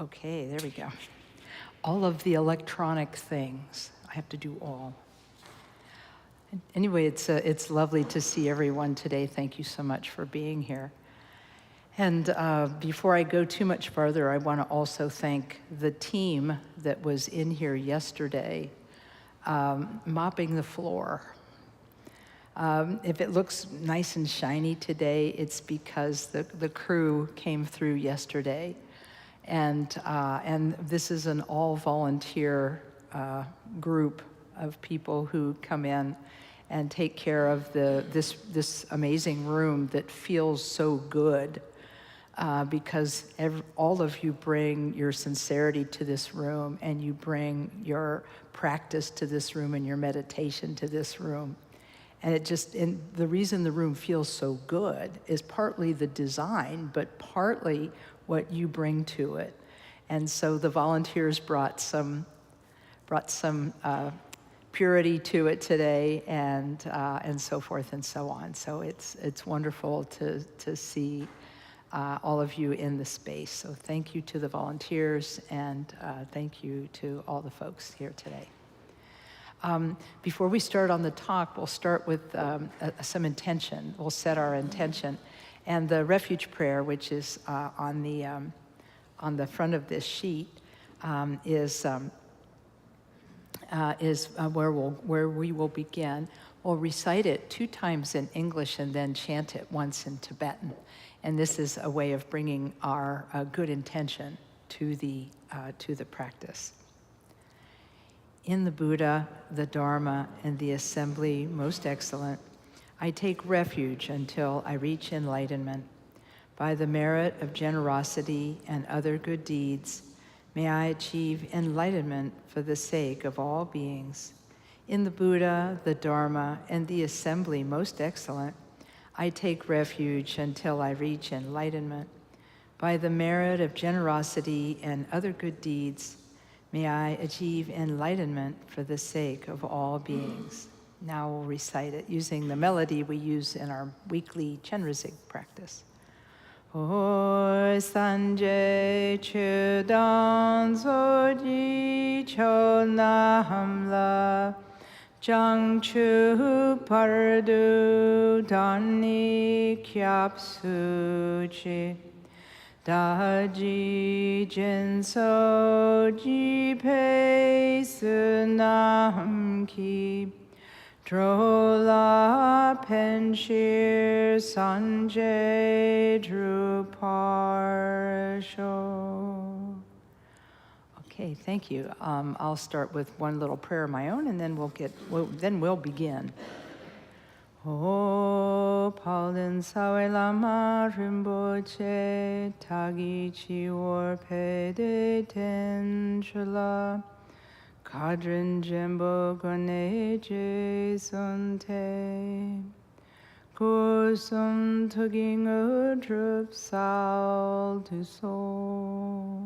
Okay, there we go. All of the electronic things. I have to do all. Anyway, it's lovely to see everyone today. Thank you so much for being here. And before I go too much farther, I want to also thank the team that was in here yesterday mopping the floor. If it looks nice and shiny today, it's because the crew came through yesterday. And this is an all-volunteer group of people who come in and take care of this amazing room that feels so good because all of you bring your sincerity to this room, and you bring your practice to this room and your meditation to this room. And the reason the room feels so good is partly the design, but partly what you bring to it. And so the volunteers brought some purity to it today, and so forth and so on. So it's wonderful to see all of you in the space. So thank you to the volunteers, and thank you to all the folks here today. Before we start on the talk, we'll start with some intention. We'll set our intention. And the refuge prayer, which is on the front of this sheet, is where we will begin. We'll recite it 2 times in English and then chant it once in Tibetan. And this is a way of bringing our good intention to the practice. In the Buddha, the Dharma, and the assembly most excellent, I take refuge until I reach enlightenment. By the merit of generosity and other good deeds, may I achieve enlightenment for the sake of all beings. In the Buddha, the Dharma, and the assembly most excellent, I take refuge until I reach enlightenment. By the merit of generosity and other good deeds, may I achieve enlightenment for the sake of all beings. Now we'll recite it using the melody we use in our weekly Chenrezig practice. O Sanje Chudan Soji Chonamla Jang Chu Pardu Dani Kyap Suchi Daji Jinso Ji Pei Sunam Ki Drola Penshir Sanjay Druparsho. Okay, thank you. I'll start with one little prayer of my own, and then we'll begin. O Paulin Sawe Lama Rinpoche Tagi Chiwar Pede Ten Shula Kadrin Jembo Gane Sonte Kusum Tugging a Drup Sal to Soul.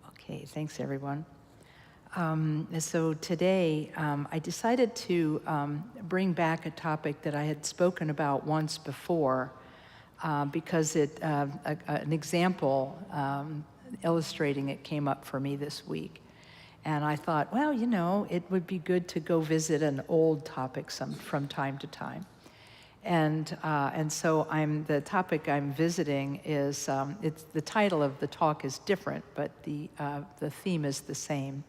Okay, thanks everyone. So today I decided to bring back a topic that I had spoken about once before because an example illustrating it came up for me this week. And I thought, well, it would be good to go visit an old topic from time to time. And so the topic I'm visiting is, the title of the talk is different, but the theme is the same,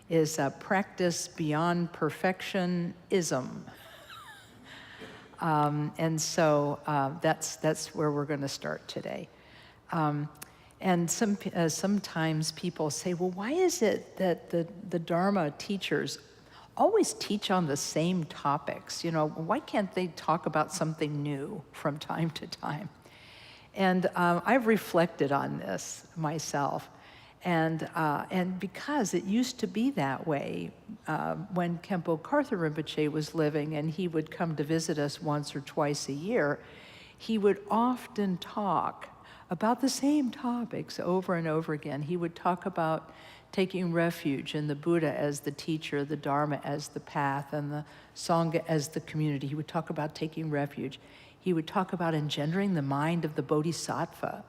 is practice beyond perfectionism. And so that's where we're going to start today. And sometimes people say, well, why is it that the Dharma teachers always teach on the same topics? Why can't they talk about something new from time to time? And I've reflected on this myself. And because it used to be that way when Khenpo Karthar Rinpoche was living and he would come to visit us once or twice a year, he would often talk about the same topics over and over again. He would talk about taking refuge in the Buddha as the teacher, the Dharma as the path, and the Sangha as the community. He would talk about taking refuge. He would talk about engendering the mind of the Bodhisattva.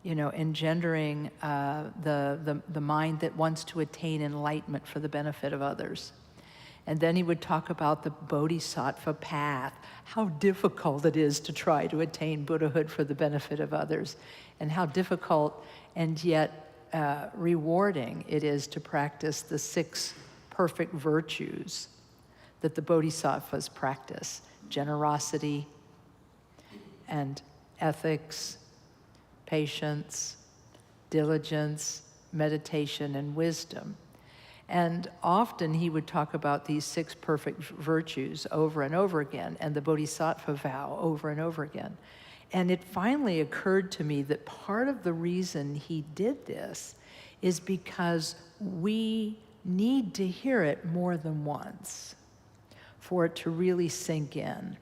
engendering the mind that wants to attain enlightenment for the benefit of others. And then he would talk about the bodhisattva path, how difficult it is to try to attain Buddhahood for the benefit of others, and how difficult and yet rewarding it is to practice the 6 perfect virtues that the bodhisattvas practice: generosity and ethics, patience, diligence, meditation, and wisdom. And often he would talk about these 6 perfect virtues over and over again, and the bodhisattva vow over and over again. And it finally occurred to me that part of the reason he did this is because we need to hear it more than once for it to really sink in.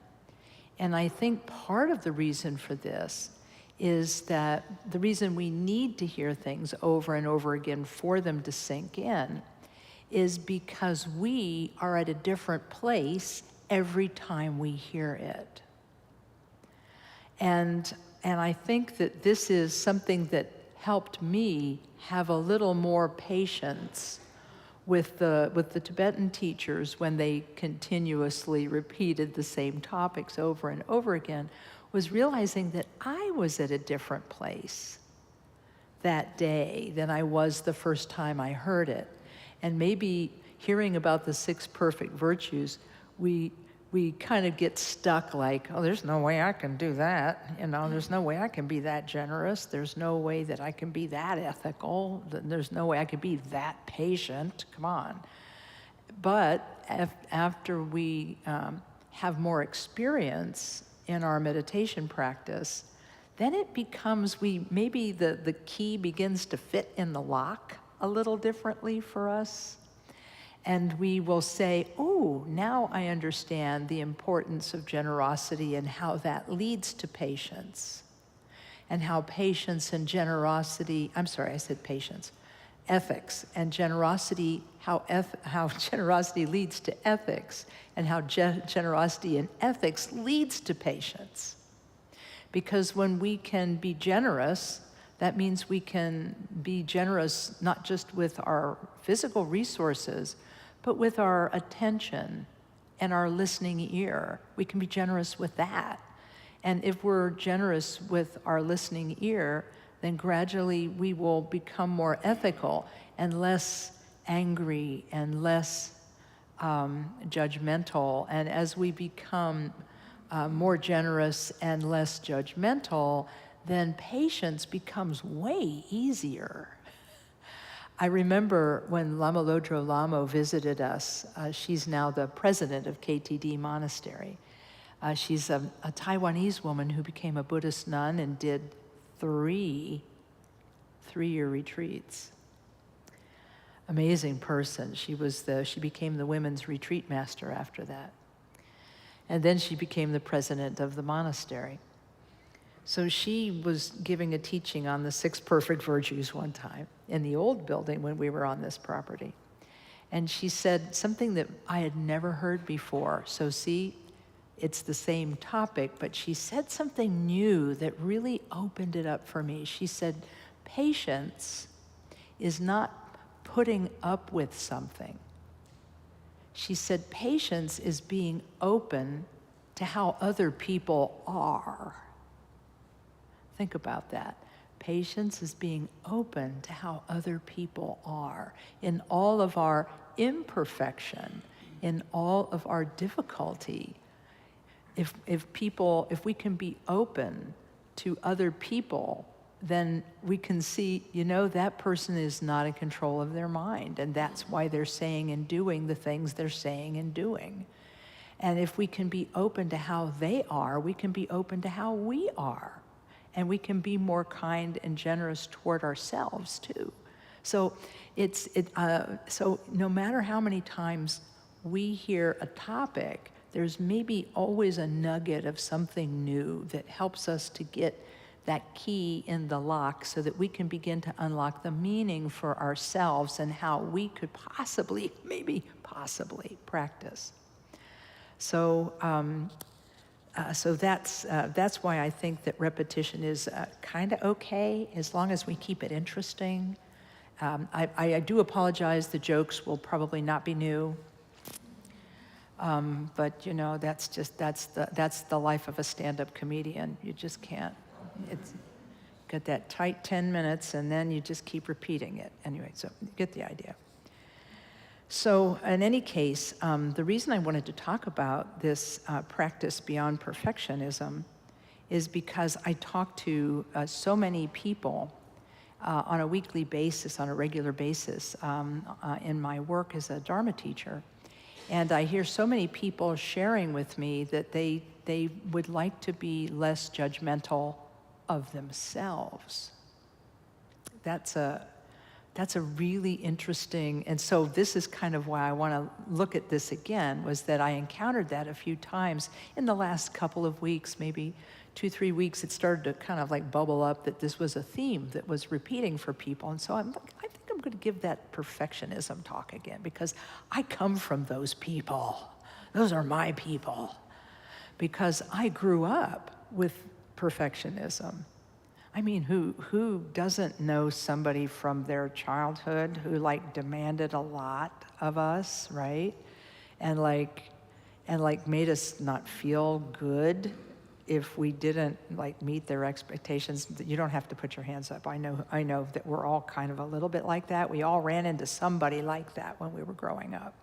And I think part of the reason for this is that the reason we need to hear things over and over again for them to sink in is because we are at a different place every time we hear it. And I think that this is something that helped me have a little more patience with the Tibetan teachers when they continuously repeated the same topics over and over again, was realizing that I was at a different place that day than I was the first time I heard it. And maybe hearing about the 6 perfect virtues, we kind of get stuck like, oh, there's no way I can do that. There's no way I can be that generous. There's no way that I can be that ethical. There's no way I can be that patient. Come on. But after we have more experience in our meditation practice, then it becomes, maybe the key begins to fit in the lock a little differently for us. And we will say, oh, now I understand the importance of generosity and how that leads to patience. And how patience and generosity, I said patience, ethics and generosity, how generosity leads to ethics, and how generosity and ethics leads to patience. Because when we can be generous, that means we can be generous not just with our physical resources, but with our attention and our listening ear. We can be generous with that. And if we're generous with our listening ear, then gradually we will become more ethical and less angry and less judgmental. And as we become more generous and less judgmental, then patience becomes way easier. I remember when Lama Lodro Lama visited us. She's now the president of KTD Monastery. She's a Taiwanese woman who became a Buddhist nun and did 3 3-year retreats. Amazing person. She became the women's retreat master after that. And then she became the president of the monastery. So she was giving a teaching on the 6 perfect virtues one time in the old building when we were on this property. And she said something that I had never heard before. So see, it's the same topic, but she said something new that really opened it up for me. She said, patience is not putting up with something. She said, patience is being open to how other people are. Think about that. Patience is being open to how other people are in all of our imperfection, in all of our difficulty. If we can be open to other people, then we can see, that person is not in control of their mind, and that's why they're saying and doing the things they're saying and doing. And if we can be open to how they are, we can be open to how we are. And we can be more kind and generous toward ourselves too. So so no matter how many times we hear a topic, there's maybe always a nugget of something new that helps us to get that key in the lock so that we can begin to unlock the meaning for ourselves and how we could maybe possibly practice. So So that's why I think that repetition is kind of okay, as long as we keep it interesting. I do apologize, the jokes will probably not be new. But you know, that's the life of a stand-up comedian. You just can't. It's got that tight 10 minutes, and then you just keep repeating it. Anyway, so you get the idea. So in any case, the reason I wanted to talk about this practice beyond perfectionism is because I talk to so many people on a weekly basis, on a regular basis, in my work as a Dharma teacher. And I hear so many people sharing with me that they would like to be less judgmental of themselves. That's a really interesting, and so this is kind of why I want to look at this again, was that I encountered that a few times in the last couple of weeks, maybe 2-3 weeks. It started to kind of like bubble up that this was a theme that was repeating for people. And so I think I'm going to give that perfectionism talk again, because I come from those people. Those are my people. Because I grew up with perfectionism. I mean, who doesn't know somebody from their childhood who like demanded a lot of us, right? And made us not feel good if we didn't like meet their expectations. You don't have to put your hands up. I know that we're all kind of a little bit like that. We all ran into somebody like that when we were growing up.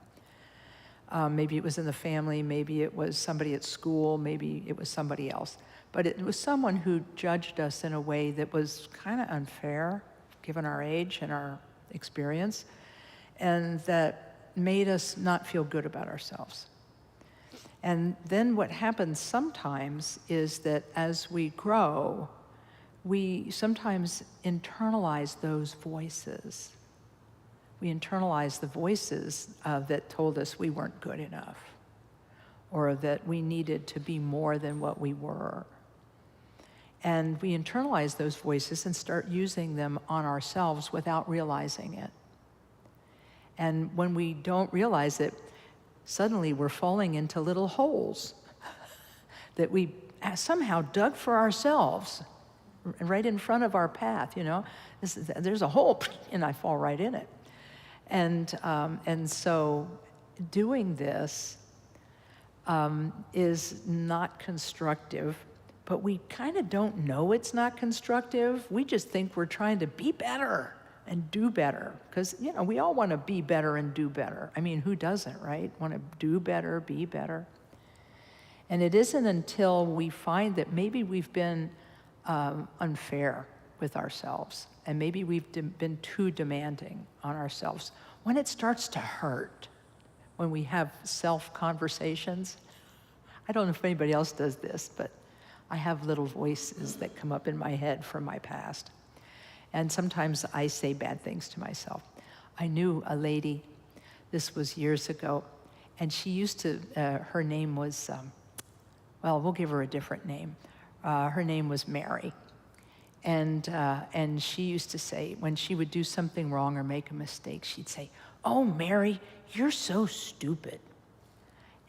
Maybe it was in the family, maybe it was somebody at school, maybe it was somebody else. But it was someone who judged us in a way that was kind of unfair, given our age and our experience, and that made us not feel good about ourselves. And then what happens sometimes is that as we grow, we sometimes internalize those voices. We internalize the voices that told us we weren't good enough, or that we needed to be more than what we were. And we internalize those voices and start using them on ourselves without realizing it. And when we don't realize it, suddenly we're falling into little holes that we somehow dug for ourselves right in front of our path, you know. There's a hole, and I fall right in it. And so doing this is not constructive, but we kind of don't know it's not constructive. We just think we're trying to be better and do better, because, you know, we all want to be better and do better. I mean, who doesn't, right? Want to do better, be better. And it isn't until we find that maybe we've been unfair with ourselves, and maybe we've been too demanding on ourselves, when it starts to hurt, when we have self-conversations. I don't know if anybody else does this, but I have little voices that come up in my head from my past. And sometimes I say bad things to myself. I knew a lady, this was years ago, and she used to, her name was, well, we'll give her a different name. Her name was Mary. And she used to say, when she would do something wrong or make a mistake, she'd say, "Oh, Mary, you're so stupid."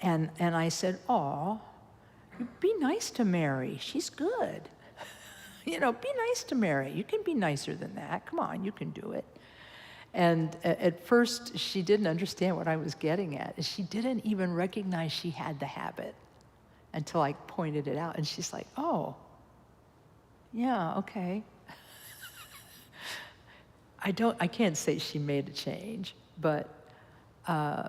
And I said, "Aw, be nice to Mary. She's good. You know, be nice to Mary. You can be nicer than that. Come on, you can do it." And at first, she didn't understand what I was getting at. She didn't even recognize she had the habit until I pointed it out. And she's like, "Oh, yeah, okay." I can't say she made a change, but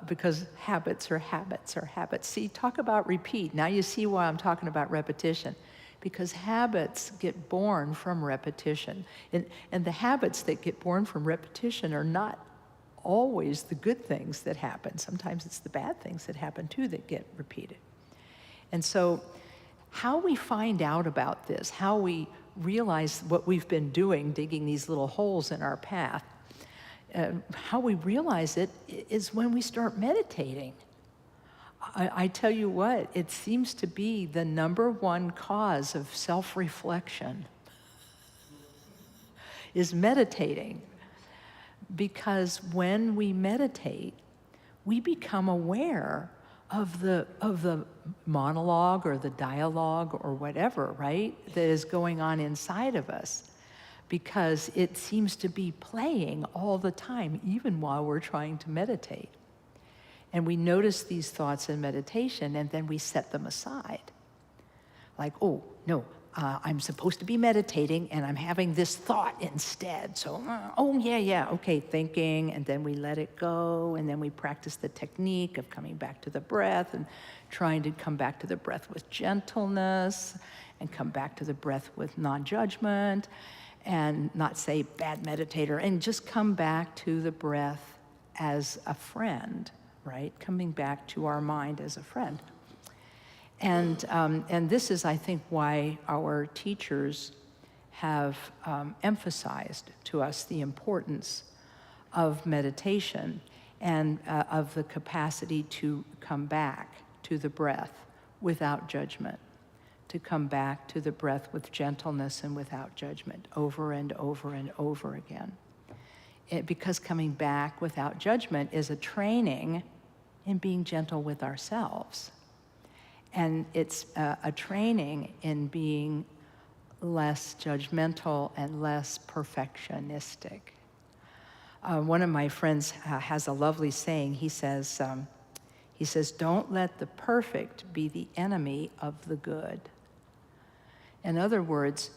because habits are habits are habits. See, talk about repeat. Now you see why I'm talking about repetition. Because habits get born from repetition. And the habits that get born from repetition are not always the good things that happen. Sometimes it's the bad things that happen too that get repeated. And so how we find out about this, how we realize what we've been doing, digging these little holes in our path, how we realize it is when we start meditating. I tell you what, it seems to be the #1 cause of self-reflection is meditating. Because when we meditate, we become aware of the monologue or the dialogue or whatever, right, that is going on inside of us, because it seems to be playing all the time, even while we're trying to meditate. And we notice these thoughts in meditation, and then we set them aside. Like, oh, no, I'm supposed to be meditating, and I'm having this thought instead. So, oh, yeah, okay, thinking, and then we let it go, and then we practice the technique of coming back to the breath and trying to come back to the breath with gentleness and come back to the breath with non-judgment and not say bad meditator, and just come back to the breath as a friend, right? Coming back to our mind as a friend. And this is, I think, why our teachers have emphasized to us the importance of meditation and of the capacity to come back to the breath without judgment, to come back to the breath with gentleness and without judgment over and over and over again. Because coming back without judgment is a training in being gentle with ourselves. And it's a training in being less judgmental and less perfectionistic. One of my friends has a lovely saying. He says, don't let the perfect be the enemy of the good. In other words,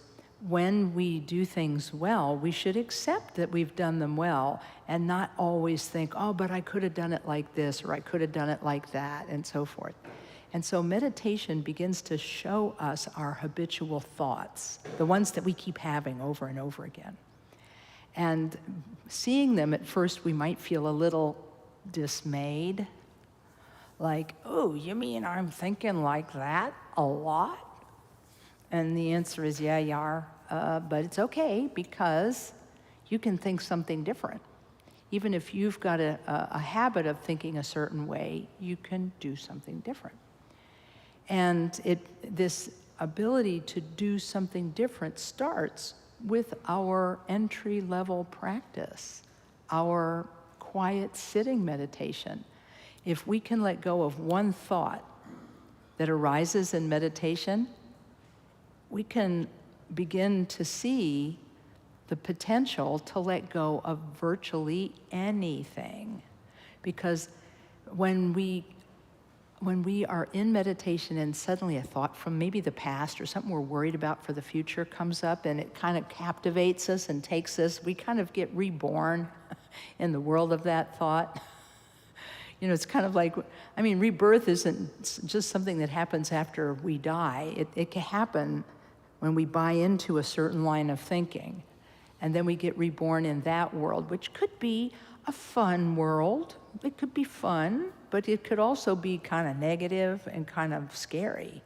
when we do things well, we should accept that we've done them well and not always think, oh, but I could have done it like this, or I could have done it like that, and so forth. And so meditation begins to show us our habitual thoughts, the ones that we keep having over and over again. And seeing them at first, we might feel a little dismayed, like, oh, you mean I'm thinking like that a lot? And the answer is, yeah, you are, but it's okay, because you can think something different. Even if you've got a habit of thinking a certain way, you can do something different. And this ability to do something different starts with our entry-level practice, our quiet sitting meditation. If we can let go of one thought that arises in meditation, we can begin to see the potential to let go of virtually anything. Because when we are in meditation and suddenly a thought from maybe the past or something we're worried about for the future comes up, and it kind of captivates us and takes us, we kind of get reborn in the world of that thought. You know, it's kind of like, I mean, rebirth isn't just something that happens after we die. It can happen when we buy into a certain line of thinking, and then we get reborn in that world, which could be a fun world. It could be fun, but it could also be kind of negative and kind of scary.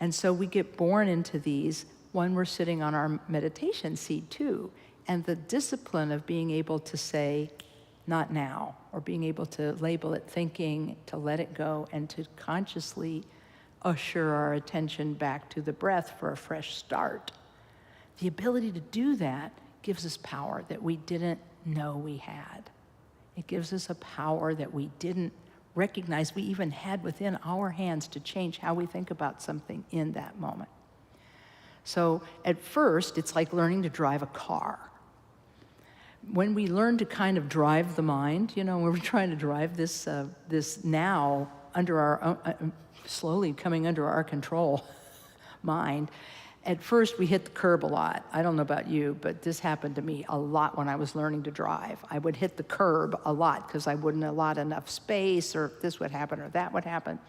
And so we get born into these when we're sitting on our meditation seat too. And the discipline of being able to say, not now, or being able to label it thinking, to let it go, and to consciously usher our attention back to the breath for a fresh start. The ability to do that gives us power that we didn't know we had. It gives us a power that we didn't recognize we even had within our hands to change how we think about something in that moment. So at first, it's like learning to drive a car. When we learn to kind of drive the mind, you know, when we're trying to drive this now under our own, slowly coming under our control mind, at first we hit the curb a lot. I don't know about you, but this happened to me a lot when I was learning to drive. I would hit the curb a lot because I wouldn't allot enough space, or this would happen or that would happen.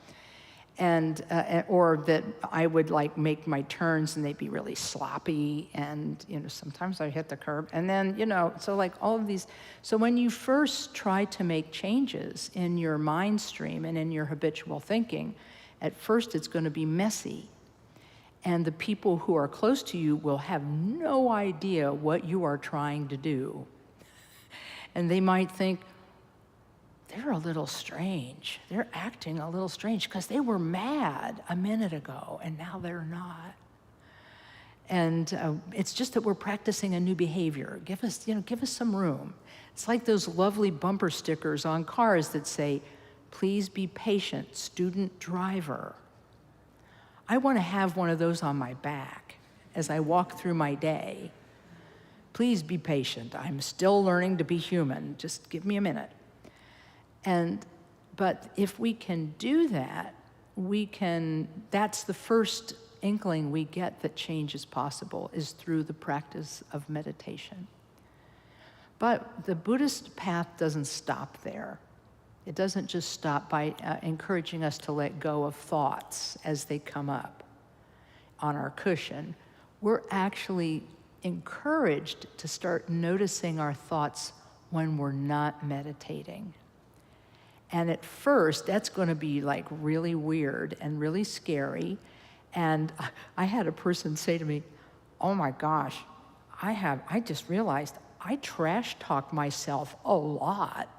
And or that I would like make my turns and they'd be really sloppy, and you know, sometimes I hit the curb, and then, you know, so like all of these. So when you first try to make changes in your mind stream and in your habitual thinking, at first it's going to be messy, and the people who are close to you will have no idea what you are trying to do, and they might think, they're a little strange. They're acting a little strange because they were mad a minute ago and now they're not. And it's just that we're practicing a new behavior. Give us some room. It's like those lovely bumper stickers on cars that say, Please be patient, student driver. I want to have one of those on my back as I walk through my day. Please be patient. I'm still learning to be human. Just give me a minute. But if we can do that, that's the first inkling we get that change is possible, is through the practice of meditation. But the Buddhist path doesn't stop there. It doesn't just stop by encouraging us to let go of thoughts as they come up on our cushion. We're actually encouraged to start noticing our thoughts when we're not meditating. And at first, that's going to be like really weird and really scary. And I had a person say to me, oh my gosh, I just realized I trash talk myself a lot.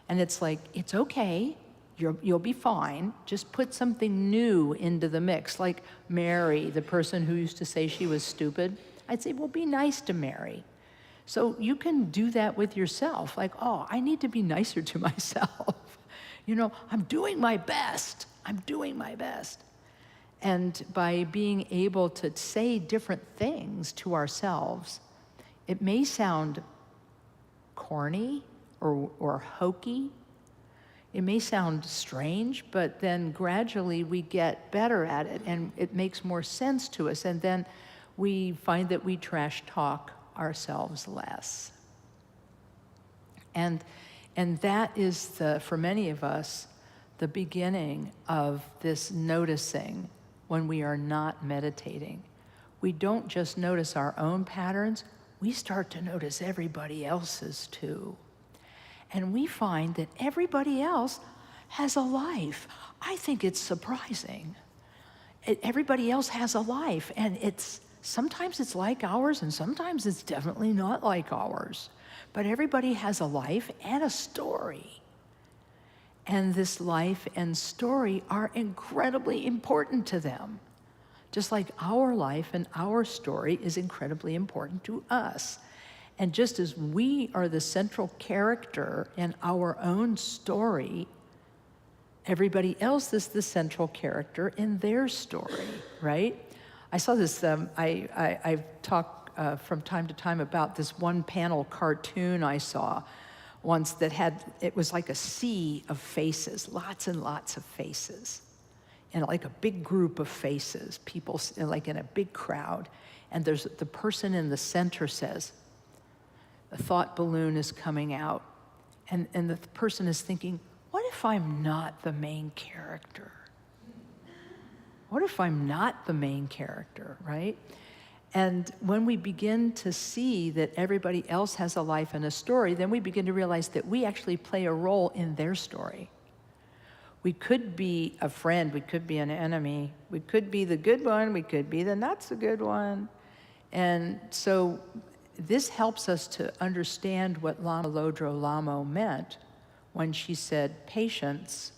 And it's like, it's okay, you'll be fine. Just put something new into the mix. Like Mary, the person who used to say she was stupid, I'd say, well, be nice to Mary. So you can do that with yourself. Like, oh, I need to be nicer to myself. I'm doing my best. I'm doing my best. And by being able to say different things to ourselves, it may sound corny or hokey. It may sound strange, but then gradually we get better at it and it makes more sense to us. And then we find that we trash talk ourselves less. And that is, for many of us, the beginning of this noticing when we are not meditating. We don't just notice our own patterns, we start to notice everybody else's too. And we find that everybody else has a life. I think it's surprising. Everybody else has a life, and sometimes it's like ours, and sometimes it's definitely not like ours. But everybody has a life and a story. And this life and story are incredibly important to them. Just like our life and our story is incredibly important to us. And just as we are the central character in our own story, everybody else is the central character in their story, right? I saw this, I've talked from time to time about this one panel cartoon I saw once it was like a sea of faces, lots and lots of faces. And like a big group of faces, people like in a big crowd. And there's the person in the center says, a thought balloon is coming out. And the person is thinking, what if I'm not the main character? What if I'm not the main character, right? And when we begin to see that everybody else has a life and a story, then we begin to realize that we actually play a role in their story. We could be a friend, we could be an enemy, we could be the good one, we could be the not so good one. And so this helps us to understand what Lama Lodro Lamo meant when she said patience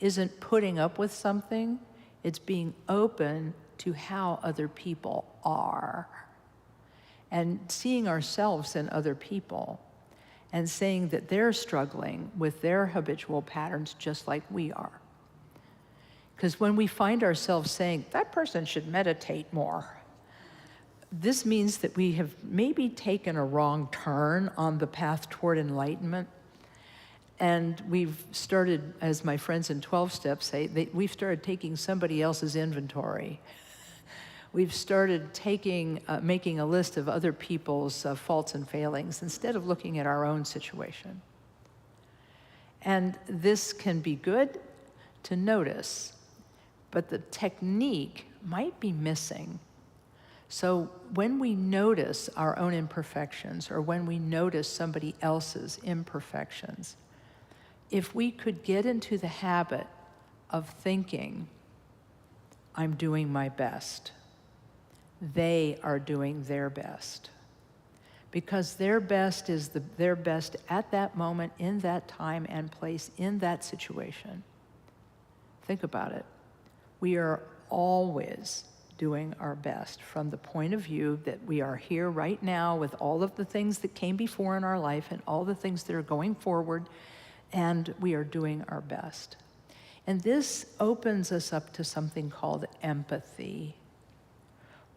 isn't putting up with something, it's being open to how other people are. And seeing ourselves in other people and saying that they're struggling with their habitual patterns just like we are. Because when we find ourselves saying, that person should meditate more, this means that we have maybe taken a wrong turn on the path toward enlightenment. And we've started, as my friends in 12 Steps say, we've started taking somebody else's inventory. We've started making a list of other people's faults and failings instead of looking at our own situation. And this can be good to notice, but the technique might be missing. So when we notice our own imperfections or when we notice somebody else's imperfections, if we could get into the habit of thinking, I'm doing my best. They are doing their best. Because their best is their best at that moment, in that time and place, in that situation. Think about it. We are always doing our best from the point of view that we are here right now with all of the things that came before in our life and all the things that are going forward. and we are doing our best. And this opens us up to something called empathy,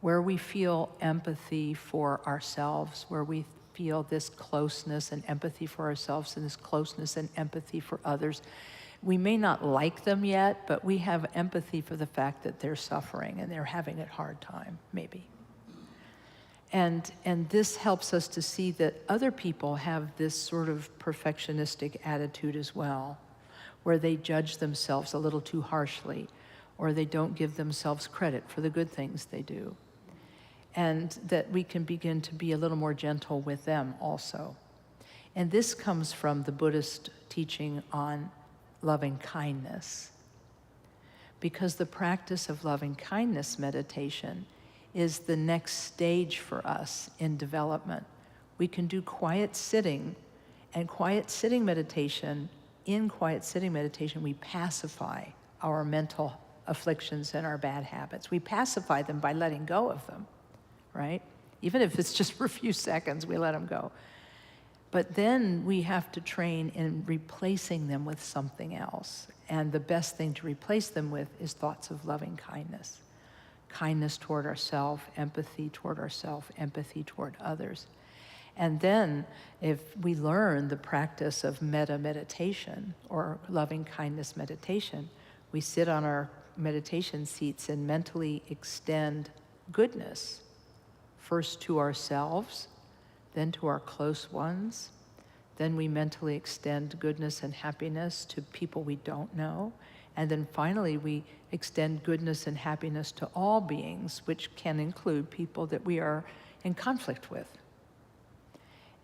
where we feel empathy for ourselves, where we feel this closeness and empathy for ourselves and this closeness and empathy for others. We may not like them yet, but we have empathy for the fact that they're suffering and they're having a hard time, maybe. And this helps us to see that other people have this sort of perfectionistic attitude as well, where they judge themselves a little too harshly, or they don't give themselves credit for the good things they do. And that we can begin to be a little more gentle with them also. And this comes from the Buddhist teaching on loving kindness. Because the practice of loving kindness meditation is the next stage for us in development. We can do quiet sitting, and quiet sitting meditation, in quiet sitting meditation, we pacify our mental afflictions and our bad habits. We pacify them by letting go of them, right? Even if it's just for a few seconds, we let them go. But then we have to train in replacing them with something else. And the best thing to replace them with is thoughts of loving kindness. Kindness toward ourselves, empathy toward ourselves, empathy toward others. And then if we learn the practice of metta meditation or loving kindness meditation, we sit on our meditation seats and mentally extend goodness, first to ourselves, then to our close ones. Then we mentally extend goodness and happiness to people we don't know. And then finally, we extend goodness and happiness to all beings, which can include people that we are in conflict with.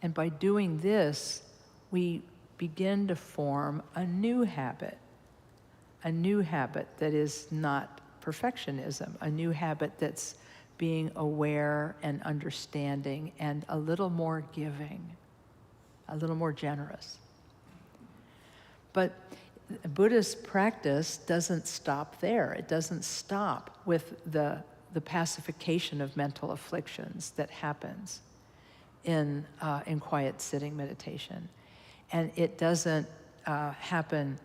And by doing this, we begin to form a new habit that is not perfectionism, a new habit that's being aware and understanding and a little more giving, a little more generous. But Buddhist practice doesn't stop there. It doesn't stop with the pacification of mental afflictions that happens in quiet sitting meditation. And it doesn't happen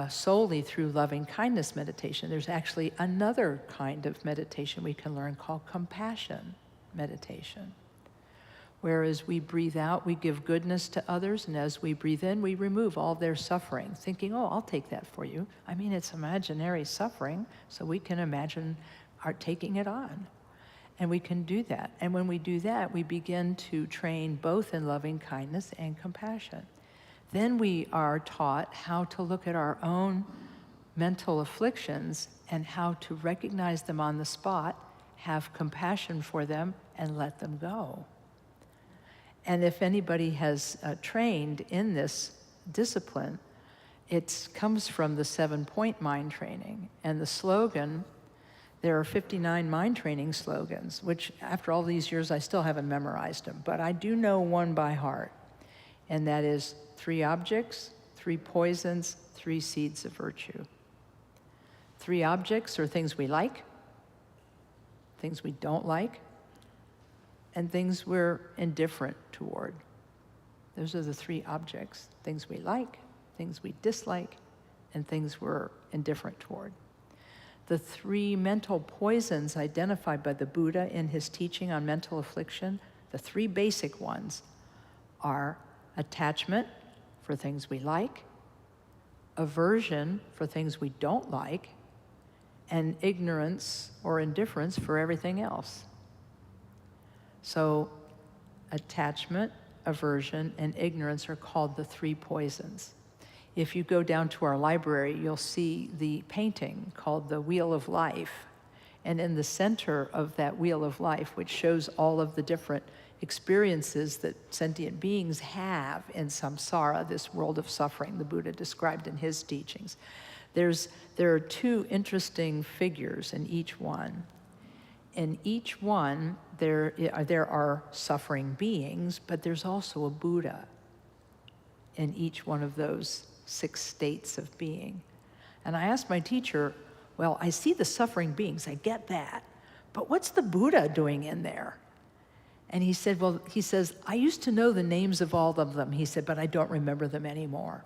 solely through loving kindness meditation. There's actually another kind of meditation we can learn called compassion meditation. Whereas we breathe out, we give goodness to others, and as we breathe in, we remove all their suffering, thinking, oh, I'll take that for you. I mean, it's imaginary suffering, so we can imagine our taking it on. And we can do that. And when we do that, we begin to train both in loving kindness and compassion. Then we are taught how to look at our own mental afflictions and how to recognize them on the spot, have compassion for them, and let them go. And if anybody has trained in this discipline, it comes from the 7-point mind training. And the slogan, there are 59 mind training slogans, which after all these years, I still haven't memorized them, but I do know one by heart. And that is 3 objects, 3 poisons, 3 seeds of virtue. 3 objects are things we like, things we don't like, and things we're indifferent toward. Those are the 3 objects: things we like, things we dislike, and things we're indifferent toward. The 3 mental poisons identified by the Buddha in his teaching on mental affliction, the 3 basic ones are attachment for things we like, aversion for things we don't like, and ignorance or indifference for everything else. So attachment, aversion, and ignorance are called the 3 poisons. If you go down to our library, you'll see the painting called the Wheel of Life. And in the center of that Wheel of Life, which shows all of the different experiences that sentient beings have in samsara, this world of suffering the Buddha described in his teachings, there are 2 interesting figures in each one. In each one, there are suffering beings, but there's also a Buddha in each one of those 6 states of being. And I asked my teacher, well, I see the suffering beings, I get that, but what's the Buddha doing in there? And he says, I used to know the names of all of them, he said, but I don't remember them anymore.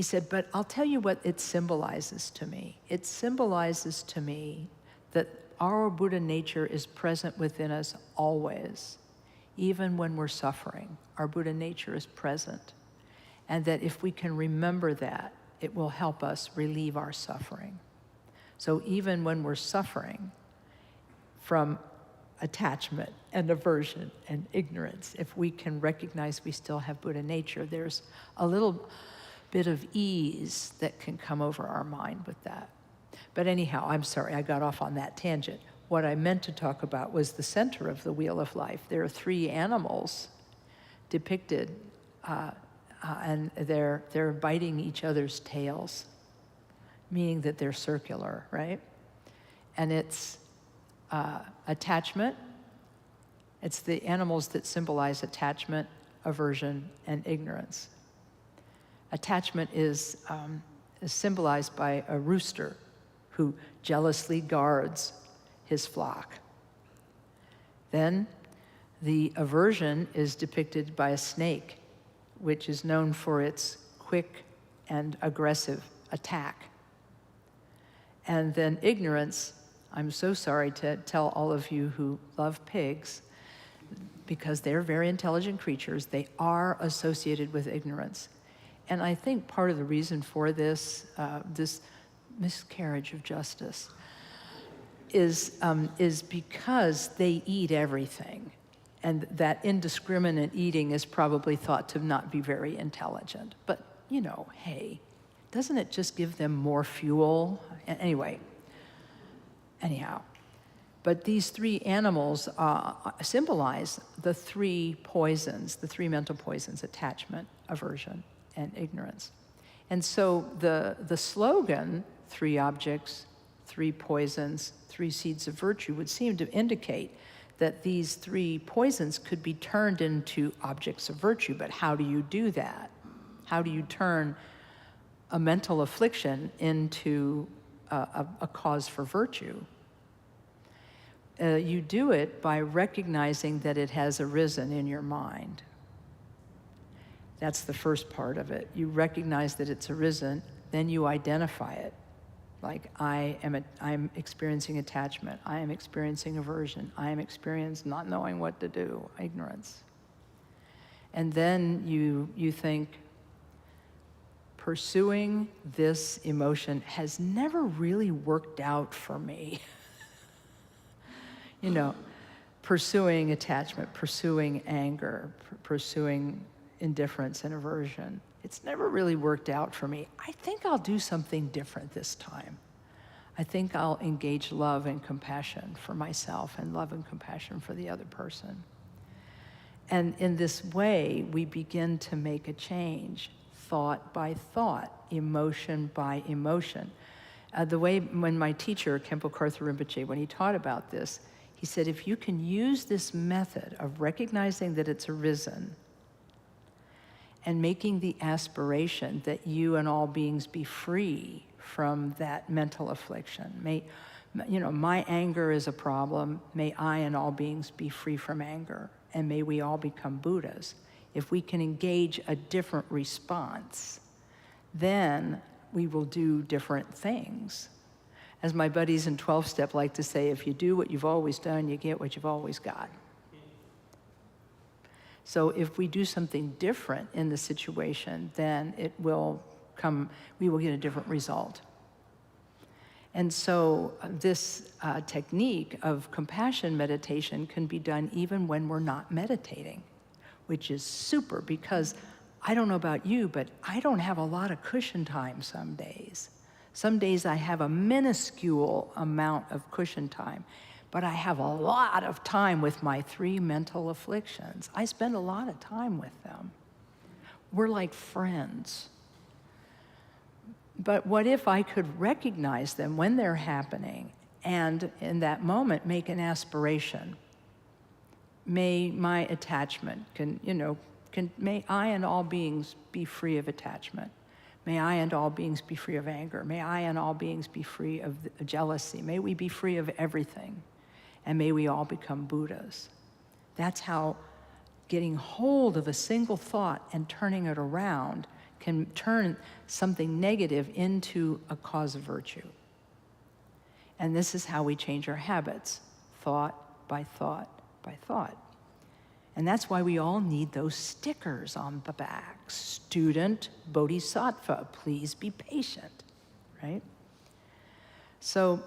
He said, but I'll tell you what it symbolizes to me. It symbolizes to me that our Buddha nature is present within us always, even when we're suffering. Our Buddha nature is present. And that if we can remember that, it will help us relieve our suffering. So even when we're suffering from attachment and aversion and ignorance, if we can recognize we still have Buddha nature, there's a little bit of ease that can come over our mind with that. But anyhow, I'm sorry, I got off on that tangent. What I meant to talk about was the center of the wheel of life. There are three animals depicted, and they're biting each other's tails, meaning that they're circular, right? And it's attachment. It's the animals that symbolize attachment, aversion, and ignorance. Attachment is symbolized by a rooster who jealously guards his flock. Then the aversion is depicted by a snake, which is known for its quick and aggressive attack. And then ignorance, I'm so sorry to tell all of you who love pigs, because they're very intelligent creatures, they are associated with ignorance. And I think part of the reason for this, this miscarriage of justice, is because they eat everything. And that indiscriminate eating is probably thought to not be very intelligent. But, you know, hey, doesn't it just give them more fuel? Anyhow. But these three animals symbolize the three poisons, the three mental poisons: attachment, aversion, and ignorance. And so the slogan, 3 objects, 3 poisons, 3 seeds of virtue, would seem to indicate that these 3 poisons could be turned into objects of virtue. But how do you do that? How do you turn a mental affliction into a cause for virtue? You do it by recognizing that it has arisen in your mind. That's the first part of it. You recognize that it's arisen, then you identify it. Like, I'm experiencing attachment, I am experiencing aversion, I am experiencing not knowing what to do, ignorance. And then you think, pursuing this emotion has never really worked out for me. You know, pursuing attachment, pursuing anger, pursuing indifference and aversion. It's never really worked out for me. I think I'll do something different this time. I think I'll engage love and compassion for myself and love and compassion for the other person. And in this way, we begin to make a change, thought by thought, emotion by emotion. The way when my teacher, Khenpo Karthar Rinpoche, when he taught about this, he said, if you can use this method of recognizing that it's arisen and making the aspiration that you and all beings be free from that mental affliction. My anger is a problem. May I and all beings be free from anger, and may we all become Buddhas. If we can engage a different response, then we will do different things. As my buddies in 12-step like to say, if you do what you've always done, you get what you've always got. So if we do something different in the situation, then we will get a different result. And so this technique of compassion meditation can be done even when we're not meditating, which is super, because I don't know about you, but I don't have a lot of cushion time some days. Some days I have a minuscule amount of cushion time, but I have a lot of time with my 3 mental afflictions. I spend a lot of time with them. We're like friends. But what if I could recognize them when they're happening and in that moment make an aspiration? May my attachment, may I and all beings be free of attachment. May I and all beings be free of anger. May I and all beings be free of jealousy. May we be free of everything. And may we all become Buddhas. That's how getting hold of a single thought and turning it around can turn something negative into a cause of virtue. And this is how we change our habits, thought by thought by thought. And that's why we all need those stickers on the back. Student, bodhisattva, please be patient, right? So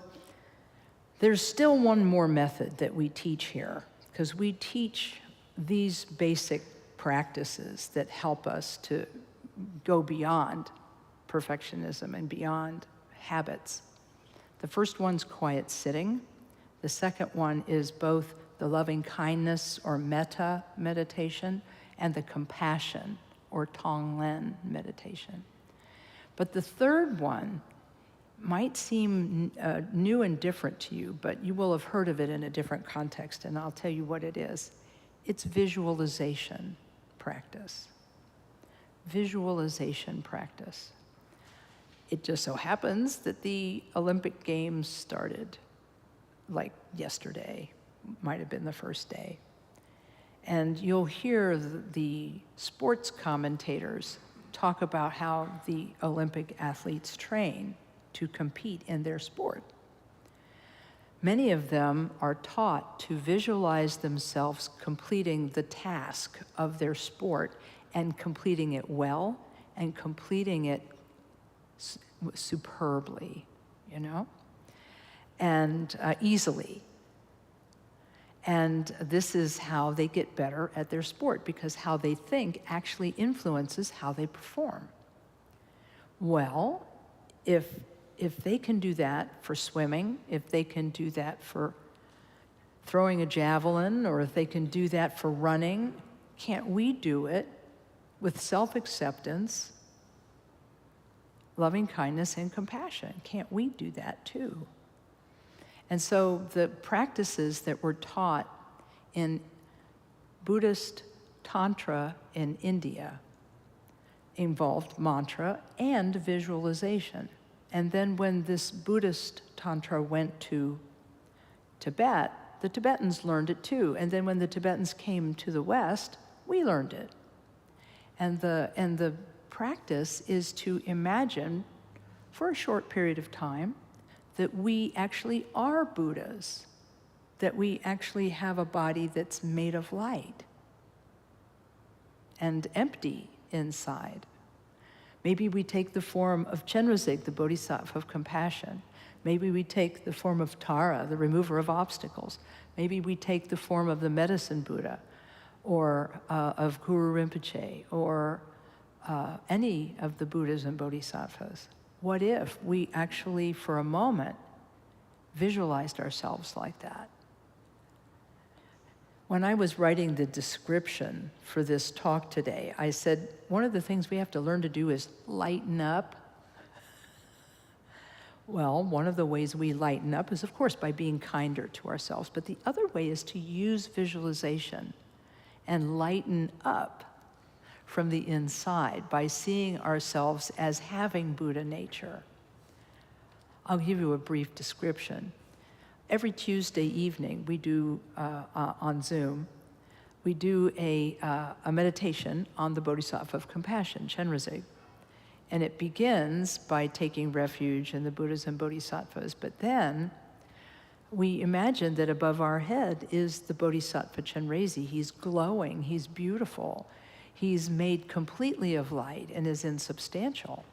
there's still one more method that we teach here, because we teach these basic practices that help us to go beyond perfectionism and beyond habits. The first one's quiet sitting. The second one is both the loving kindness or metta meditation and the compassion or tonglen meditation. But the third one might seem new and different to you, but you will have heard of it in a different context, and I'll tell you what it is. It's visualization practice. Visualization practice. It just so happens that the Olympic Games started like yesterday, might have been the first day. And you'll hear the sports commentators talk about how the Olympic athletes train to compete in their sport. Many of them are taught to visualize themselves completing the task of their sport and completing it well and completing it superbly, you know, and easily. And this is how they get better at their sport, because how they think actually influences how they perform. Well, if they can do that for swimming, if they can do that for throwing a javelin, or if they can do that for running, can't we do it with self-acceptance, loving kindness, and compassion? Can't we do that too? And so the practices that were taught in Buddhist Tantra in India involved mantra and visualization. And then when this Buddhist Tantra went to Tibet, the Tibetans learned it too. And then when the Tibetans came to the West, we learned it. And the practice is to imagine for a short period of time that we actually are Buddhas, that we actually have a body that's made of light and empty inside. Maybe we take the form of Chenrezig, the bodhisattva of compassion. Maybe we take the form of Tara, the remover of obstacles. Maybe we take the form of the medicine Buddha, or of Guru Rinpoche, or any of the Buddhas and bodhisattvas. What if we actually, for a moment, visualized ourselves like that? When I was writing the description for this talk today, I said, one of the things we have to learn to do is lighten up. Well, one of the ways we lighten up is, of course, by being kinder to ourselves. But the other way is to use visualization and lighten up from the inside by seeing ourselves as having Buddha nature. I'll give you a brief description. Every Tuesday evening, we do, on Zoom, we do a meditation on the Bodhisattva of Compassion, Chenrezig. And it begins by taking refuge in the Buddhas and Bodhisattvas, but then we imagine that above our head is the Bodhisattva Chenrezig. He's glowing, he's beautiful. He's made completely of light and is insubstantial.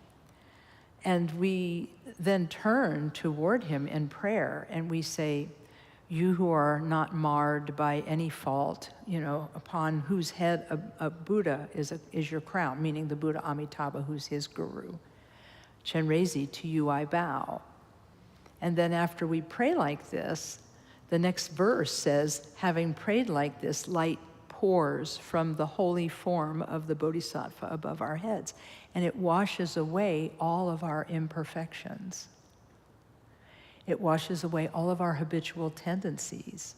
And we then turn toward him in prayer and we say, you who are not marred by any fault, you know, upon whose head a Buddha is your crown, meaning the Buddha Amitabha, who's his guru. Chenrezig, to you I bow. And then after we pray like this, the next verse says, having prayed like this, light pours from the holy form of the Bodhisattva above our heads, and it washes away all of our imperfections. It washes away all of our habitual tendencies,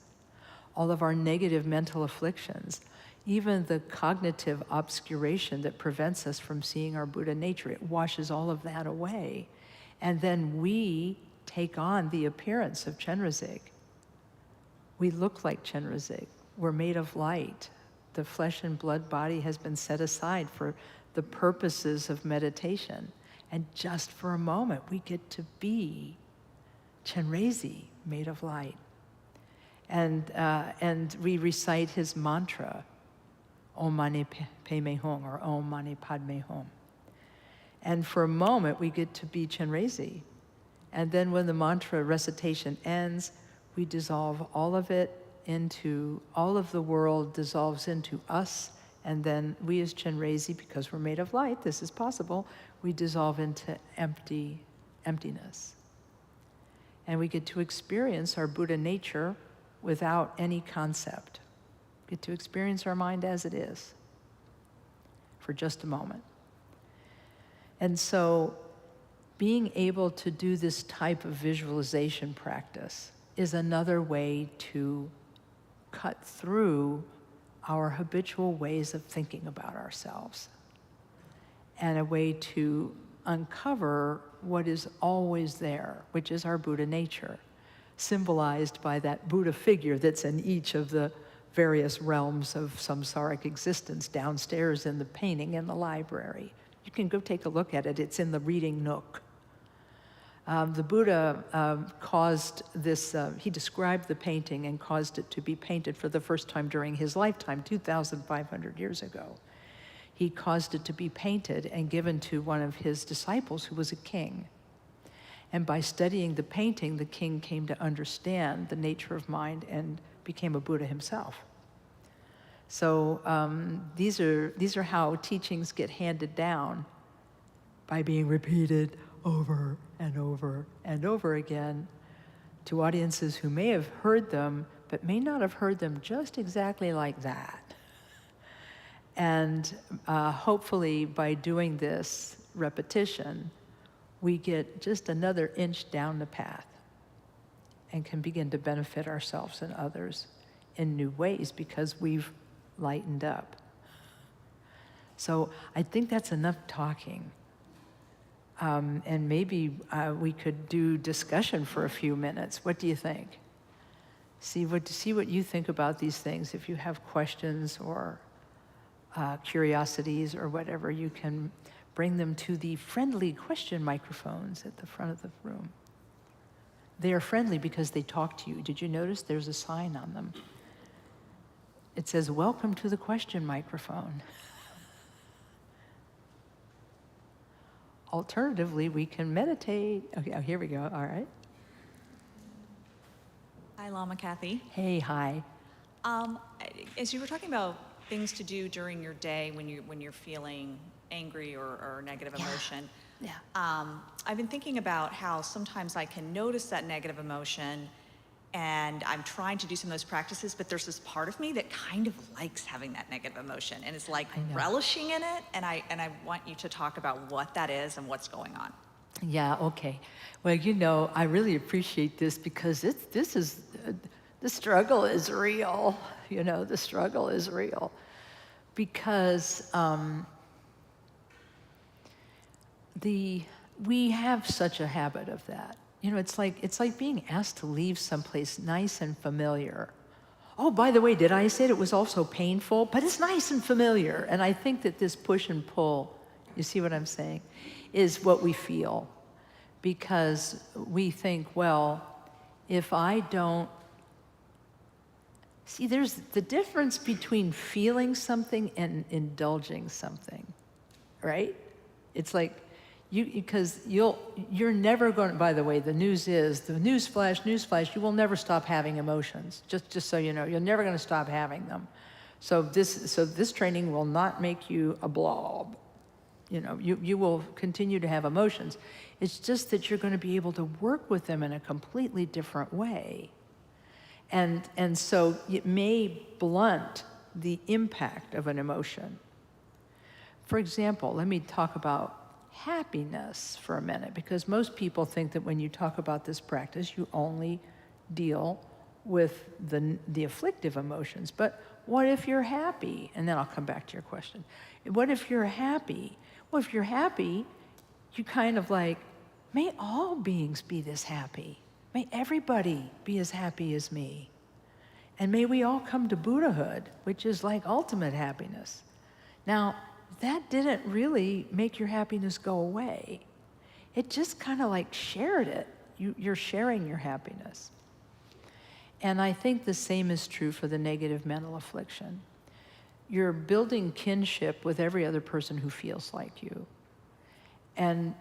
all of our negative mental afflictions, even the cognitive obscuration that prevents us from seeing our Buddha nature. It washes all of that away. And then we take on the appearance of Chenrezig. We look like Chenrezig. We're made of light. The flesh and blood body has been set aside for the purposes of meditation. And just for a moment, we get to be Chenrezig, made of light. And we recite his mantra, Om Mani Padme Hum, or Om Mani Padme Hum. And for a moment, we get to be Chenrezig. And then when the mantra recitation ends, we dissolve all of it into, all of the world dissolves into us, and then we as Chenrezig, because we're made of light, this is possible, we dissolve into emptiness. And we get to experience our Buddha nature without any concept. We get to experience our mind as it is for just a moment. And so being able to do this type of visualization practice is another way to cut through our habitual ways of thinking about ourselves, and a way to uncover what is always there, which is our Buddha nature, symbolized by that Buddha figure that's in each of the various realms of samsaric existence downstairs in the painting in the library. You can go take a look at it. It's in the reading nook. The Buddha caused this, he described the painting and caused it to be painted for the first time during his lifetime, 2,500 years ago. He caused it to be painted and given to one of his disciples who was a king. And by studying the painting, the king came to understand the nature of mind and became a Buddha himself. So these are how teachings get handed down, by being repeated over and over and over again to audiences who may have heard them, but may not have heard them just exactly like that. And hopefully by doing this repetition, we get just another inch down the path and can begin to benefit ourselves and others in new ways because we've lightened up. So I think that's enough talking. And maybe we could do discussion for a few minutes. What do you think? See what you think about these things. If you have questions or curiosities or whatever, you can bring them to the friendly question microphones at the front of the room. They are friendly because they talk to you. Did you notice there's a sign on them? It says, "Welcome to the question microphone." Alternatively, we can meditate. Okay, here we go. All right. Hi, Lama Kathy. Hey, hi. As you were talking about things to do during your day when you're feeling angry or negative emotion, I've been thinking about how sometimes I can notice that negative emotion, and I'm trying to do some of those practices, but there's this part of me that kind of likes having that negative emotion, and it's like relishing in it, and I want you to talk about what that is and what's going on. Yeah, okay. Well, I really appreciate this because the struggle is real. The struggle is real. Because we have such a habit of that. It's like being asked to leave someplace nice and familiar. Oh, by the way, did I say it was also painful? But it's nice and familiar. And I think that this push and pull, you see what I'm saying, is what we feel. Because we think, well, if I don't... See, there's the difference between feeling something and indulging something, right? It's like, because you're never going to, by the way, the newsflash, you will never stop having emotions, just so you know. You're never going to stop having them. So this training will not make you a blob. You will continue to have emotions. It's just that you're going to be able to work with them in a completely different way. And so it may blunt the impact of an emotion. For example, let me talk about happiness for a minute, because most people think that when you talk about this practice, you only deal with the afflictive emotions. But what if you're happy? And then I'll come back to your question. What if you're happy? Well, if you're happy, you kind of like, may all beings be this happy. May everybody be as happy as me. And may we all come to Buddhahood, which is like ultimate happiness. Now, that didn't really make your happiness go away. It just kind of like shared it. You're sharing your happiness. And I think the same is true for the negative mental affliction. You're building kinship with every other person who feels like you. And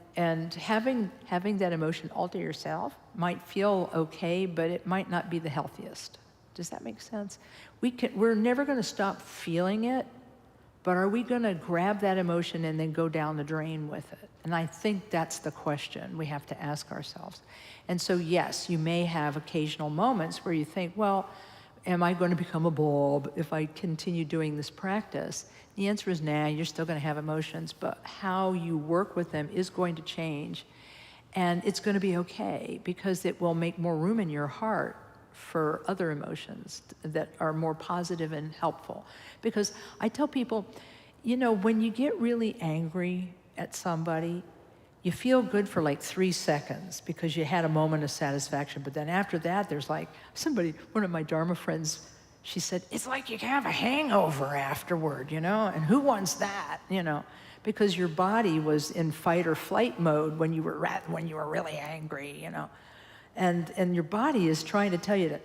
having that emotion all to yourself might feel okay, but it might not be the healthiest. Does that make sense? We're never going to stop feeling it, but are we going to grab that emotion and then go down the drain with it? And I think that's the question we have to ask ourselves. And so, yes, you may have occasional moments where you think, well, am I going to become a bulb if I continue doing this practice? The answer is, nah, you're still going to have emotions, but how you work with them is going to change. And it's going to be okay, because it will make more room in your heart for other emotions that are more positive and helpful. Because I tell people, when you get really angry at somebody, you feel good for like 3 seconds because you had a moment of satisfaction. But then after that, there's like one of my Dharma friends, she said, it's like you have a hangover afterward, and who wants that, because your body was in fight or flight mode when you were really angry, and your body is trying to tell you to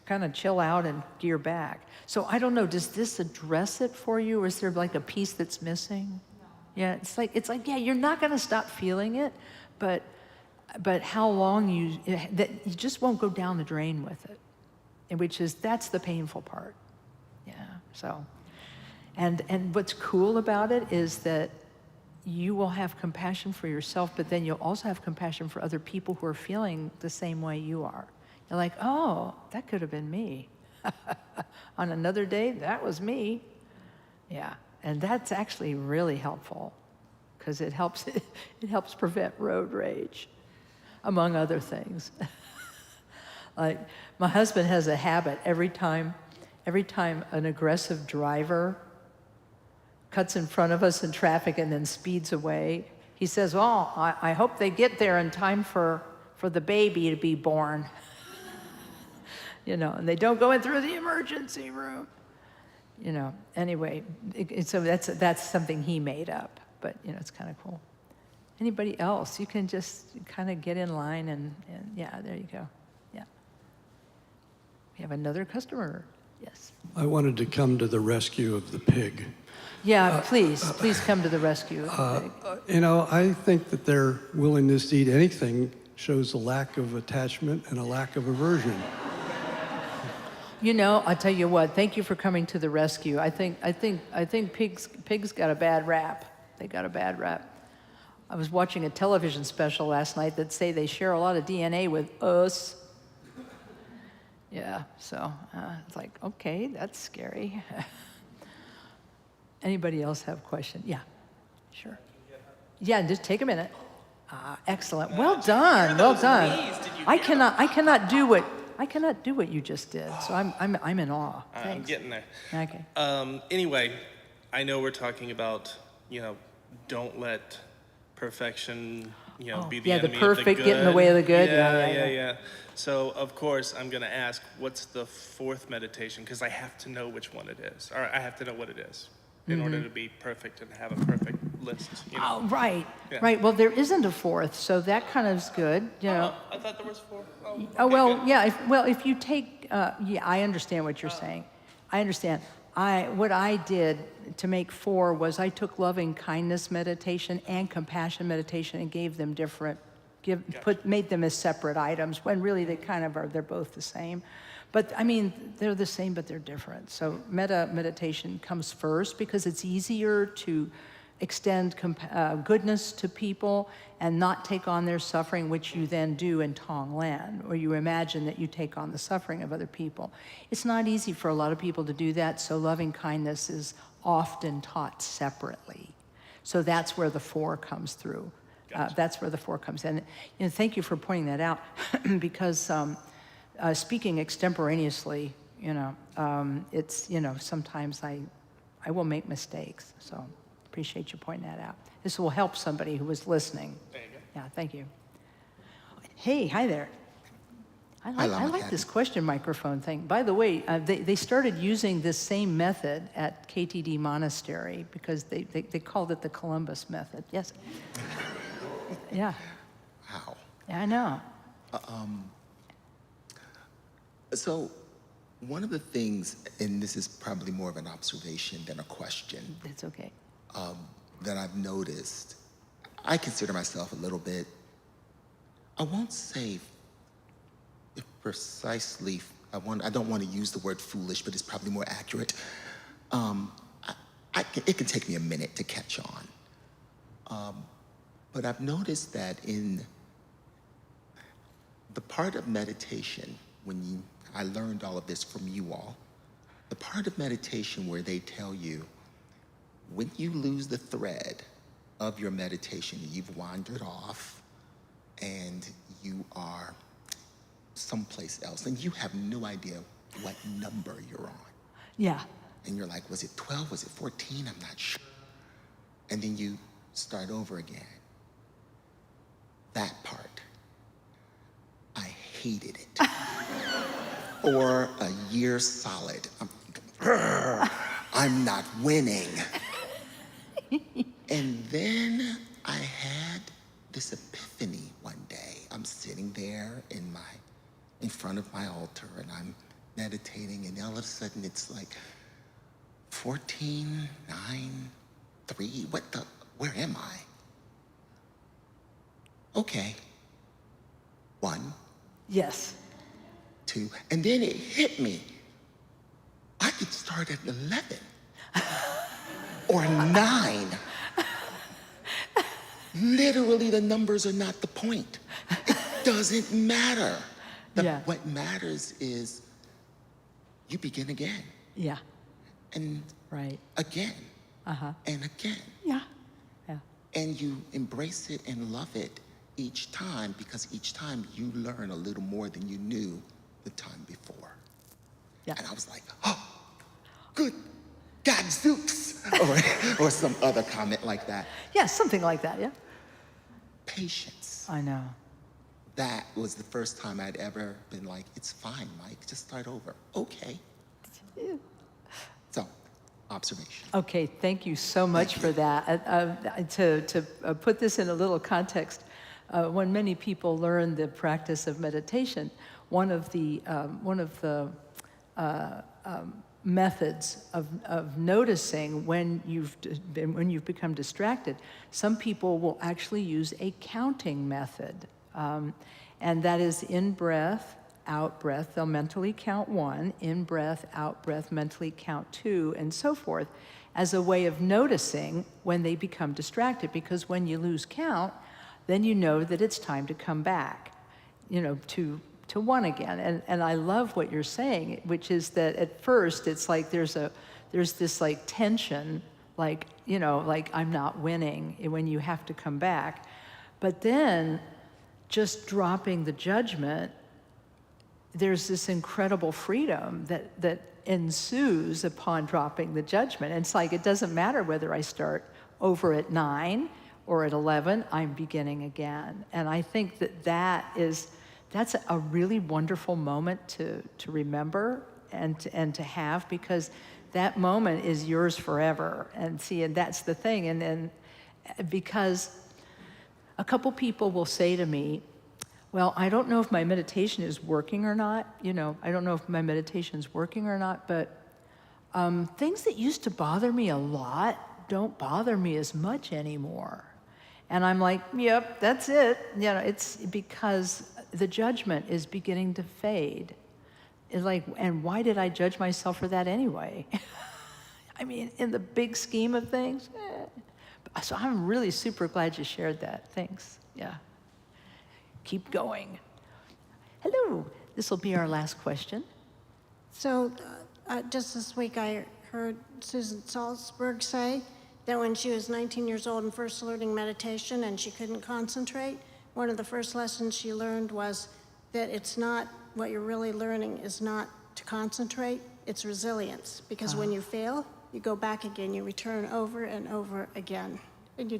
kind of chill out and gear back. So I don't know, does this address it for you, or is there like a piece that's missing? Yeah, it's like, yeah, you're not going to stop feeling it, but how long that you just won't go down the drain with it, and that's the painful part. Yeah. So, and what's cool about it is that you will have compassion for yourself, but then you'll also have compassion for other people who are feeling the same way you are. You're like, oh, that could have been me. On another day, that was me. Yeah. And that's actually really helpful, because it helps prevent road rage, among other things. Like, my husband has a habit every time an aggressive driver cuts in front of us in traffic and then speeds away, he says, oh, I hope they get there in time for the baby to be born. And they don't go in through the emergency room. Anyway, so that's something he made up, but it's kind of cool. Anybody else? You can just kind of get in line and yeah, there you go. Yeah. We have another customer. Yes. I wanted to come to the rescue of the pig. Yeah, please come to the rescue of the pig. I think that their willingness to eat anything shows a lack of attachment and a lack of aversion. I'll tell you what, thank you for coming to the rescue. I think pigs got a bad rap. They got a bad rap. I was watching a television special last night that say they share a lot of DNA with us. Yeah, so it's like, okay, that's scary. Anybody else have a question? Yeah, sure. Yeah, just take a minute. Excellent. Well done. Well done. I cannot do what you just did. So I'm in awe. Thanks. I'm getting there. Okay. Anyway, I know we're talking about, don't let perfection, be the enemy the perfect of the good. get in the way of the good. Yeah. So, of course, I'm going to ask, what's the fourth meditation? Because I have to know which one it is. Or I have to know what it is in order to be perfect and have a perfect list. Oh, right. Yeah. Right. Well, there isn't a fourth, so that kind of is good. I thought there was four. Okay, well, good. yeah. If you take, I understand what you're saying. I understand. What I did to make 4 was I took loving kindness meditation and compassion meditation and gave them made them as separate items, when really they kind of are, they're both the same. But I mean, they're the same, but they're different. So meditation comes first because it's easier to extend goodness to people and not take on their suffering, which you then do in Tonglen, or you imagine that you take on the suffering of other people. It's not easy for a lot of people to do that, so loving kindness is often taught separately. So that's where the 4 comes through. Gotcha. That's where the 4 comes in. Thank you for pointing that out, because speaking extemporaneously, it's, sometimes I will make mistakes, so appreciate you pointing that out. This will help somebody who was listening. There you go. Yeah, thank you. Hey, hi there. I like this question microphone thing. By the way, they started using this same method at KTD Monastery because they called it the Columbus method. Yes. Yeah. Wow. Yeah, I know. So one of the things, and this is probably more of an observation than a question, It's okay. that I've noticed, I consider myself a little bit, I won't say precisely, I don't want to use the word foolish, but it's probably more accurate. It can take me a minute to catch on. But I've noticed that in the part of meditation, I learned all of this from you all, the part of meditation where they tell you, when you lose the thread of your meditation, you've wandered off and you are someplace else and you have no idea what number you're on. Yeah. And you're like, was it 12? Was it 14? I'm not sure. And then you start over again. That part, I hated it. For a year solid. I'm not winning. And then I had this epiphany one day. I'm sitting there in front of my altar and I'm meditating, and all of a sudden it's like 14, 9, 3, where am I? Okay. 1, Yes. 2, and then it hit me. I could start at 11 or 9. Literally, the numbers are not the point. It doesn't matter. Yeah. What matters is you begin again Yeah. and Right. again and again. Yeah. Yeah. And you embrace it and love it each time, because each time you learn a little more than you knew the time before. Yeah. And I was like, oh, good gadzooks, or some other comment like that. Yeah, something like that, yeah. Patience. I know. That was the first time I'd ever been like, it's fine, Mike, just start over. Okay. So, observation. Okay, thank you so much for that. To put this in a little context, when many people learn the practice of meditation, one of the methods of noticing when you've become distracted, some people will actually use a counting method, and that is in breath, out breath. They'll mentally count 1, in breath, out breath, mentally count 2, and so forth, as a way of noticing when they become distracted. Because when you lose count, then you know that it's time to come back, to 1 again. And I love what you're saying, which is that at first it's like there's this like tension, like I'm not winning when you have to come back. But then just dropping the judgment, there's this incredible freedom that ensues upon dropping the judgment. And it's like, it doesn't matter whether I start over at 9 or at 11, I'm beginning again. And I think that's a really wonderful moment to remember and to have, because that moment is yours forever. And that's the thing. And then because a couple people will say to me, well, I don't know if my meditation is working or not. I don't know if my meditation is working or not, but things that used to bother me a lot don't bother me as much anymore. And I'm like, yep, that's it. It's because the judgment is beginning to fade. It's like, and why did I judge myself for that anyway? I mean, in the big scheme of things. So I'm really super glad you shared that. Thanks. Yeah. Keep going. Hello. This will be our last question. So just this week I heard Susan Salzberg say that when she was 19 years old and first learning meditation and she couldn't concentrate, one of the first lessons she learned was that it's not, what you're really learning is not to concentrate, it's resilience. Because when you fail, you go back again, you return over and over again. And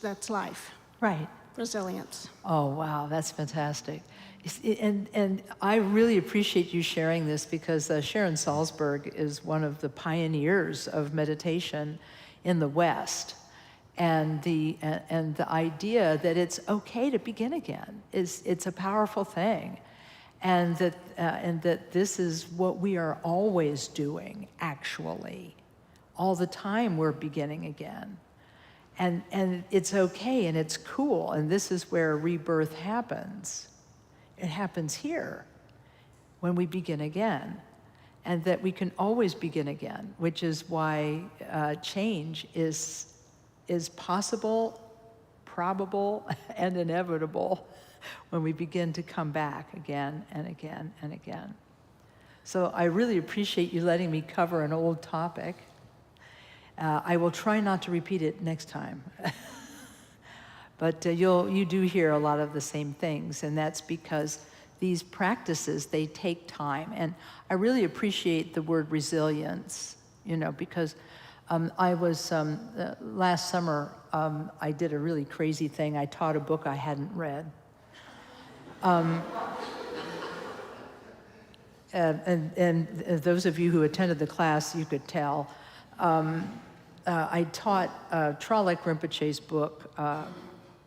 that's life. Right. resilience. Oh, wow, that's fantastic. And I really appreciate you sharing this because Sharon Salzberg is one of the pioneers of meditation in the West. And the idea that it's okay to begin again it's a powerful thing. And that this is what we are always doing, actually. All the time we're beginning again. And it's okay and it's cool, and this is where rebirth happens. It happens here when we begin again, and that we can always begin again, which is why change is possible, probable, and inevitable when we begin to come back again and again and again. So I really appreciate you letting me cover an old topic. I will try not to repeat it next time. But you do hear a lot of the same things, and that's because these practices, they take time. And I really appreciate the word resilience, because I was, last summer, I did a really crazy thing. I taught a book I hadn't read. And those of you who attended the class, you could tell. I taught Tralek Rinpoche's book,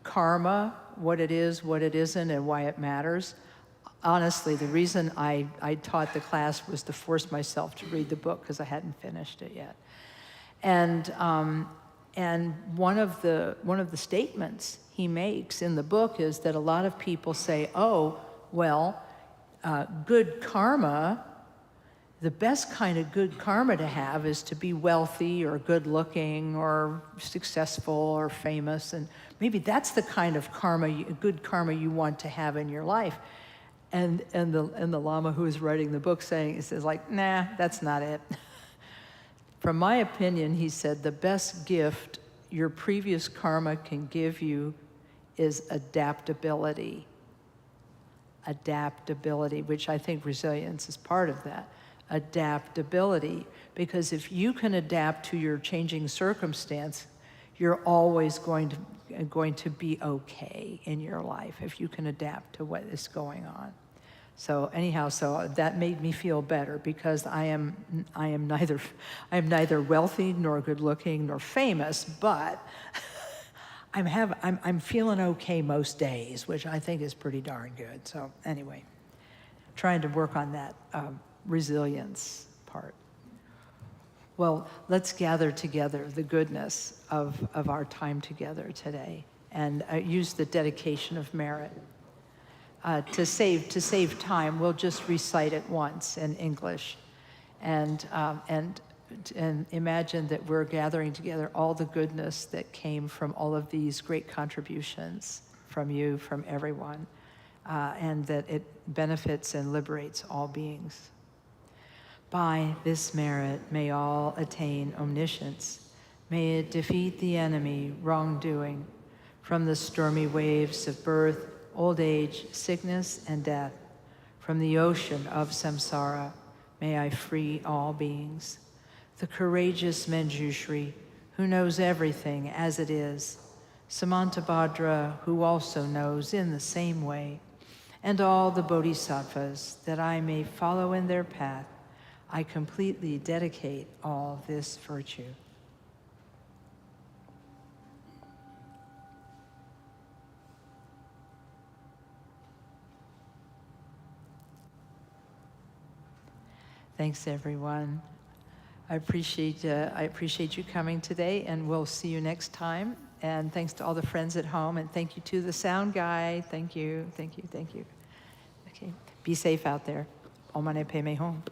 Karma, what it is, what it isn't, and why it matters. Honestly, the reason I taught the class was to force myself to read the book because I hadn't finished it yet. And one of the statements he makes in the book is that a lot of people say, oh, well, good karma, the best kind of good karma to have is to be wealthy or good looking or successful or famous, and maybe that's the kind of good karma you want to have in your life. And the Lama who is writing the book says like, nah, that's not it. From my opinion, he said, the best gift your previous karma can give you is adaptability. Adaptability, which I think resilience is part of that. Adaptability, because if you can adapt to your changing circumstance, you're always going to be okay in your life if you can adapt to what is going on. So anyhow, so that made me feel better because I am neither wealthy nor good looking nor famous, but I'm feeling okay most days, which I think is pretty darn good. So anyway, trying to work on that resilience part. Well, let's gather together the goodness of our time together today and use the dedication of merit. To save time, we'll just recite it once in English and imagine that we're gathering together all the goodness that came from all of these great contributions from you, from everyone, and that it benefits and liberates all beings. By this merit, may all attain omniscience. May it defeat the enemy, wrongdoing, from the stormy waves of birth, old age, sickness, and death. From the ocean of samsara, may I free all beings. The courageous Manjushri, who knows everything as it is. Samantabhadra, who also knows in the same way. And all the bodhisattvas, that I may follow in their path. I completely dedicate all this virtue. Thanks, everyone. I appreciate you coming today, and we'll see you next time. And thanks to all the friends at home, and thank you to the sound guy. Thank you, thank you, thank you. Okay, be safe out there. Om Mani Padme Hum.